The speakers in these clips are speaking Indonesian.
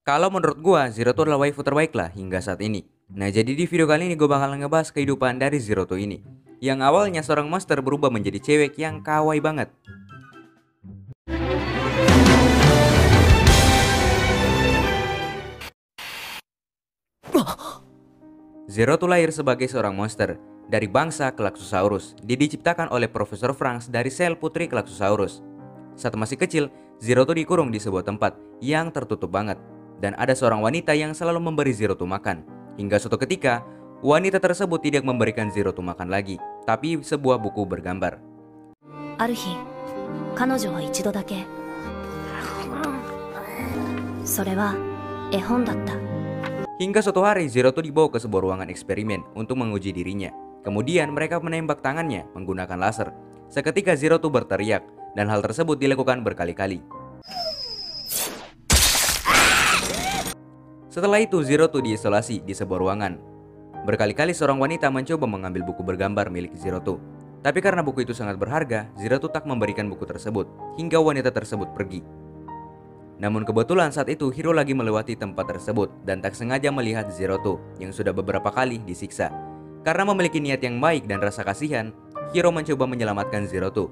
Kalau menurut gua, Zero tuh adalah waifu terbaik lah hingga saat ini. Nah, jadi di video kali ini gue bakal ngebahas kehidupan dari Zero tuh ini. Yang awalnya seorang monster berubah menjadi cewek yang kawaii banget. Zero tuh lahir sebagai seorang monster dari bangsa Klaxosaurus. Dia diciptakan oleh Profesor Franks dari sel putri Klaxosaurus. Saat masih kecil, Zero tuh dikurung di sebuah tempat yang tertutup banget. Dan ada seorang wanita yang selalu memberi Zero tuh makan. Hingga suatu ketika, wanita tersebut tidak memberikan Zero tuh makan lagi, tapi sebuah buku bergambar. ある日、彼女は一度だけ。それは絵本だった。 Hingga suatu hari, Zero tuh dibawa ke sebuah ruangan eksperimen untuk menguji dirinya. Kemudian mereka menembak tangannya menggunakan laser. Seketika Zero tuh berteriak, dan hal tersebut dilakukan berkali-kali. Setelah itu, Zero tuh diisolasi di sebuah ruangan. Berkali-kali seorang wanita mencoba mengambil buku bergambar milik Zero tuh. Tapi karena buku itu sangat berharga, Zero tuh tak memberikan buku tersebut, hingga wanita tersebut pergi. Namun kebetulan saat itu Hiro lagi melewati tempat tersebut dan tak sengaja melihat Zero tuh yang sudah beberapa kali disiksa. Karena memiliki niat yang baik dan rasa kasihan, Hiro mencoba menyelamatkan Zero tuh.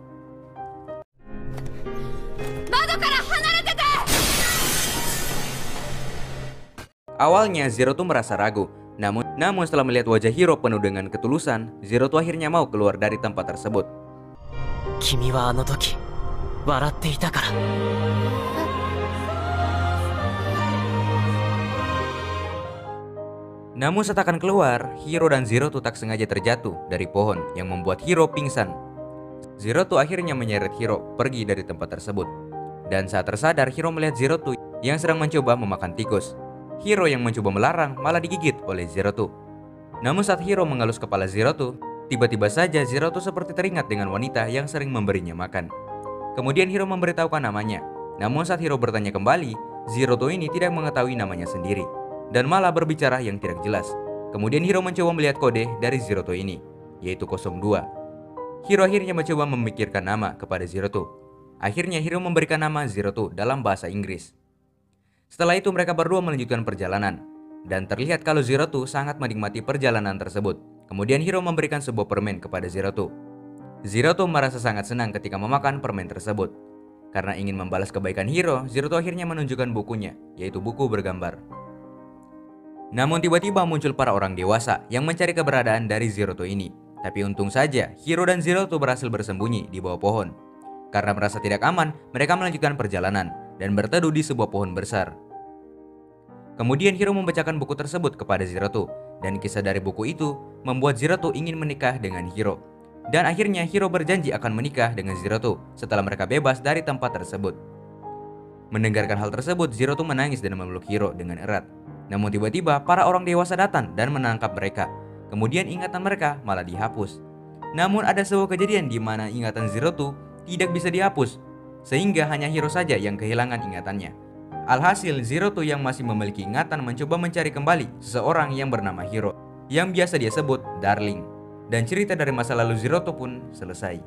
Awalnya Zero tuh merasa ragu, namun setelah melihat wajah Hiro penuh dengan ketulusan, Zero tuh akhirnya mau keluar dari tempat tersebut. 君はあの時笑っていたから。 Namun saat akan keluar, Hiro dan Zero tuh tak sengaja terjatuh dari pohon yang membuat Hiro pingsan. Zero tuh akhirnya menyeret Hiro pergi dari tempat tersebut. Dan saat tersadar, Hiro melihat Zero tuh yang sedang mencoba memakan tikus. Hiro yang mencoba melarang malah digigit oleh Zero tuh. Namun saat Hiro mengelus kepala Zero tuh, tiba-tiba saja Zero tuh seperti teringat dengan wanita yang sering memberinya makan. Kemudian Hiro memberitahukan namanya. Namun saat Hiro bertanya kembali, Zero tuh ini tidak mengetahui namanya sendiri dan malah berbicara yang tidak jelas. Kemudian Hiro mencoba melihat kode dari Zero tuh ini, yaitu 02. Hiro akhirnya mencoba memikirkan nama kepada Zero tuh. Akhirnya Hiro memberikan nama Zero tuh dalam bahasa Inggris. Setelah itu mereka berdua melanjutkan perjalanan, dan terlihat kalau Zero tuh sangat menikmati perjalanan tersebut. Kemudian Hiro memberikan sebuah permen kepada Zero tuh. Zero tuh merasa sangat senang ketika memakan permen tersebut. Karena ingin membalas kebaikan Hiro, Zero tuh akhirnya menunjukkan bukunya, yaitu buku bergambar. Namun tiba-tiba muncul para orang dewasa yang mencari keberadaan dari Zero tuh ini. Tapi untung saja, Hiro dan Zero tuh berhasil bersembunyi di bawah pohon. Karena merasa tidak aman, mereka melanjutkan perjalanan dan berteduh di sebuah pohon besar. Kemudian Hiro membacakan buku tersebut kepada Zero tuh, dan kisah dari buku itu membuat Zero tuh ingin menikah dengan Hiro. Dan akhirnya Hiro berjanji akan menikah dengan Zero tuh setelah mereka bebas dari tempat tersebut. Mendengarkan hal tersebut, Zero tuh menangis dan memeluk Hiro dengan erat. Namun tiba-tiba para orang dewasa datang dan menangkap mereka. Kemudian ingatan mereka malah dihapus. Namun ada sebuah kejadian di mana ingatan Zero tuh tidak bisa dihapus, sehingga hanya Hiro saja yang kehilangan ingatannya. Alhasil Zero tuh yang masih memiliki ingatan mencoba mencari kembali seseorang yang bernama Hiro, yang biasa dia sebut Darling. Dan cerita dari masa lalu Zero tuh pun selesai.